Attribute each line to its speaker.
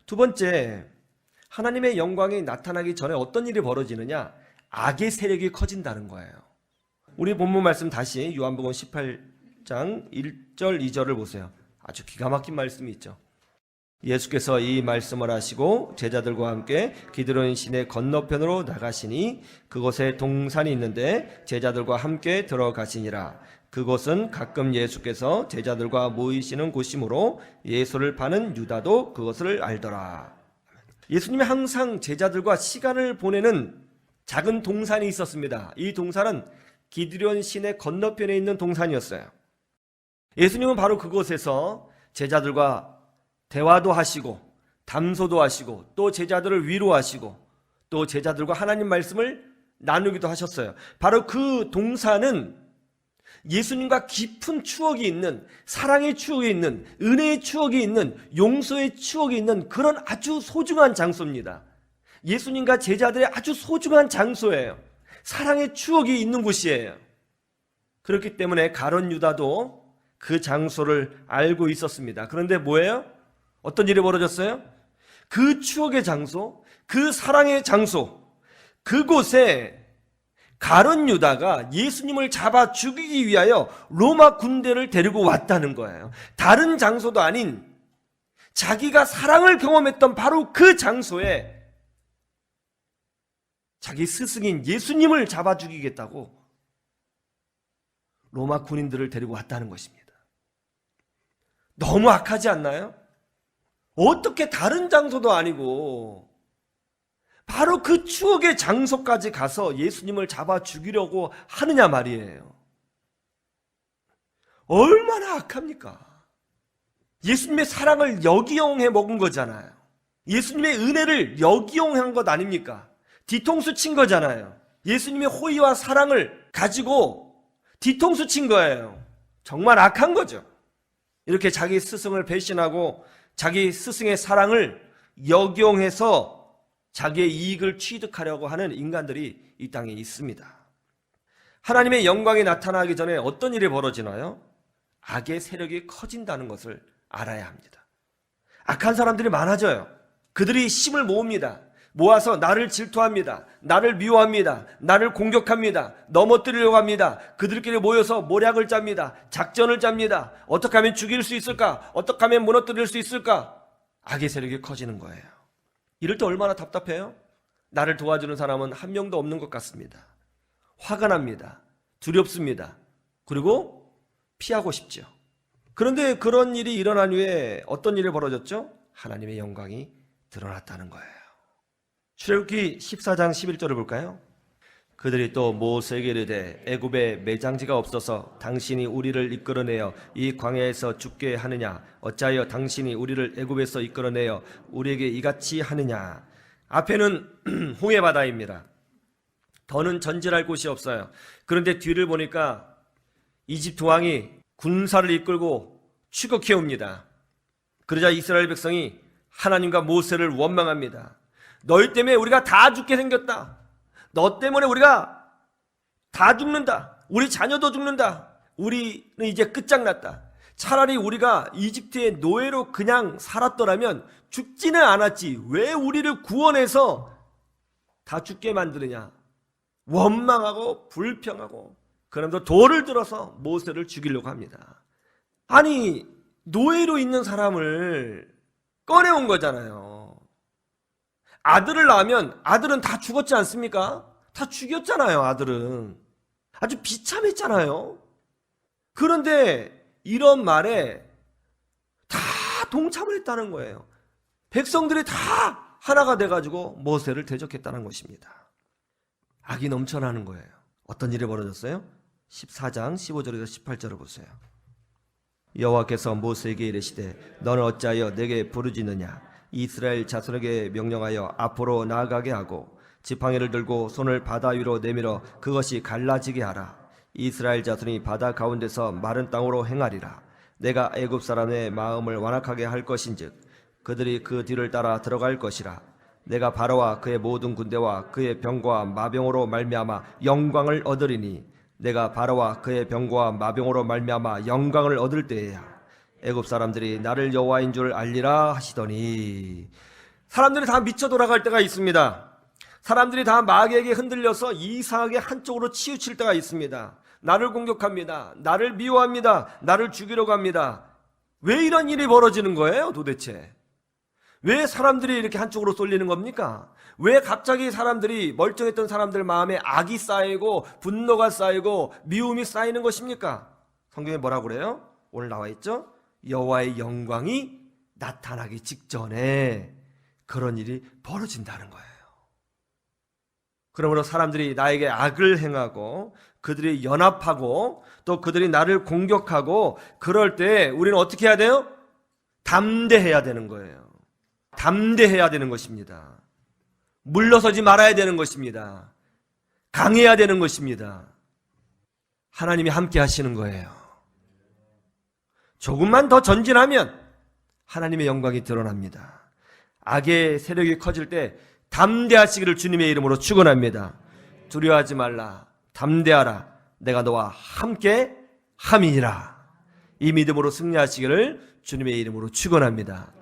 Speaker 1: 두 번째, 하나님의 영광이 나타나기 전에 어떤 일이 벌어지느냐? 악의 세력이 커진다는 거예요. 우리 본문 말씀 다시 요한복음 18장 1절 2절을 보세요. 아주 기가 막힌 말씀이 있죠. 예수께서 이 말씀을 하시고 제자들과 함께 기드론 시내 건너편으로 나가시니 그곳에 동산이 있는데 제자들과 함께 들어가시니라. 그곳은 가끔 예수께서 제자들과 모이시는 곳이므로 예수를 파는 유다도 그것을 알더라. 예수님이 항상 제자들과 시간을 보내는 작은 동산이 있었습니다. 이 동산은 기드론 시내 건너편에 있는 동산이었어요. 예수님은 바로 그곳에서 제자들과 대화도 하시고 담소도 하시고 또 제자들을 위로하시고 또 제자들과 하나님 말씀을 나누기도 하셨어요. 바로 그 동산은 예수님과 깊은 추억이 있는, 사랑의 추억이 있는, 은혜의 추억이 있는, 용서의 추억이 있는 그런 아주 소중한 장소입니다. 예수님과 제자들의 아주 소중한 장소예요. 사랑의 추억이 있는 곳이에요. 그렇기 때문에 가룟 유다도 그 장소를 알고 있었습니다. 그런데 뭐예요? 어떤 일이 벌어졌어요? 그 추억의 장소, 그 사랑의 장소, 그곳에 가룟 유다가 예수님을 잡아 죽이기 위하여 로마 군대를 데리고 왔다는 거예요. 다른 장소도 아닌 자기가 사랑을 경험했던 바로 그 장소에 자기 스승인 예수님을 잡아 죽이겠다고 로마 군인들을 데리고 왔다는 것입니다. 너무 악하지 않나요? 어떻게 다른 장소도 아니고 바로 그 추억의 장소까지 가서 예수님을 잡아 죽이려고 하느냐 말이에요. 얼마나 악합니까? 예수님의 사랑을 역이용해 먹은 거잖아요. 예수님의 은혜를 역이용한 것 아닙니까? 뒤통수 친 거잖아요. 예수님의 호의와 사랑을 가지고 뒤통수 친 거예요. 정말 악한 거죠. 이렇게 자기 스승을 배신하고 자기 스승의 사랑을 역용해서 자기의 이익을 취득하려고 하는 인간들이 이 땅에 있습니다. 하나님의 영광이 나타나기 전에 어떤 일이 벌어지나요? 악의 세력이 커진다는 것을 알아야 합니다. 악한 사람들이 많아져요. 그들이 힘을 모읍니다. 모아서 나를 질투합니다. 나를 미워합니다. 나를 공격합니다. 넘어뜨리려고 합니다. 그들끼리 모여서 모략을 짭니다. 작전을 짭니다. 어떻게 하면 죽일 수 있을까? 어떻게 하면 무너뜨릴 수 있을까? 악의 세력이 커지는 거예요. 이럴 때 얼마나 답답해요? 나를 도와주는 사람은 한 명도 없는 것 같습니다. 화가 납니다. 두렵습니다. 그리고 피하고 싶죠. 그런데 그런 일이 일어난 후에 어떤 일이 벌어졌죠? 하나님의 영광이 드러났다는 거예요. 출애굽기 14장 11절을 볼까요? 그들이 또 모세에게 이르되 애굽에 매장지가 없어서 당신이 우리를 이끌어내어 이 광야에서 죽게 하느냐? 어찌하여 당신이 우리를 애굽에서 이끌어내어 우리에게 이같이 하느냐? 앞에는 홍해바다입니다. 더는 전진할 곳이 없어요. 그런데 뒤를 보니까 이집트 왕이 군사를 이끌고 추격해 옵니다. 그러자 이스라엘 백성이 하나님과 모세를 원망합니다. 너희 때문에 우리가 다 죽게 생겼다. 너 때문에 우리가 다 죽는다. 우리 자녀도 죽는다. 우리는 이제 끝장났다. 차라리 우리가 이집트의 노예로 그냥 살았더라면 죽지는 않았지. 왜 우리를 구원해서 다 죽게 만드느냐. 원망하고 불평하고 그러면서 돌을 들어서 모세를 죽이려고 합니다. 아니 노예로 있는 사람을 꺼내온 거잖아요. 아들을 낳으면 아들은 다 죽었지 않습니까? 다 죽였잖아요. 아들은 아주 비참했잖아요. 그런데 이런 말에 다 동참을 했다는 거예요. 백성들이 다 하나가 돼가지고 모세를 대적했다는 것입니다. 악이 넘쳐나는 거예요. 어떤 일이 벌어졌어요? 14장 15절에서 18절을 보세요. 여호와께서 모세에게 이르시되 너는 어찌하여 내게 부르짖느냐? 이스라엘 자손에게 명령하여 앞으로 나아가게 하고 지팡이를 들고 손을 바다 위로 내밀어 그것이 갈라지게 하라. 이스라엘 자손이 바다 가운데서 마른 땅으로 행하리라. 내가 애굽 사람의 마음을 완악하게 할 것인즉 그들이 그 뒤를 따라 들어갈 것이라. 내가 바로와 그의 모든 군대와 그의 병과 마병으로 말미암아 영광을 얻으리니 내가 바로와 그의 병과 마병으로 말미암아 영광을 얻을 때에야 애굽 사람들이 나를 여호와인 줄 알리라 하시더니 사람들이 다 미쳐 돌아갈 때가 있습니다. 사람들이 다 마귀에게 흔들려서 이상하게 한쪽으로 치우칠 때가 있습니다. 나를 공격합니다. 나를 미워합니다. 나를 죽이려고 합니다. 왜 이런 일이 벌어지는 거예요, 도대체? 왜 사람들이 이렇게 한쪽으로 쏠리는 겁니까? 왜 갑자기 사람들이, 멀쩡했던 사람들 마음에 악이 쌓이고 분노가 쌓이고 미움이 쌓이는 것입니까? 성경에 뭐라고 그래요? 오늘 나와 있죠? 여호와의 영광이 나타나기 직전에 그런 일이 벌어진다는 거예요. 그러므로 사람들이 나에게 악을 행하고 그들이 연합하고 또 그들이 나를 공격하고 그럴 때 우리는 어떻게 해야 돼요? 담대해야 되는 거예요. 담대해야 되는 것입니다. 물러서지 말아야 되는 것입니다. 강해야 되는 것입니다. 하나님이 함께 하시는 거예요. 조금만 더 전진하면 하나님의 영광이 드러납니다. 악의 세력이 커질 때 담대하시기를 주님의 이름으로 축원합니다. 두려워하지 말라. 담대하라. 내가 너와 함께 함이니라. 이 믿음으로 승리하시기를 주님의 이름으로 축원합니다.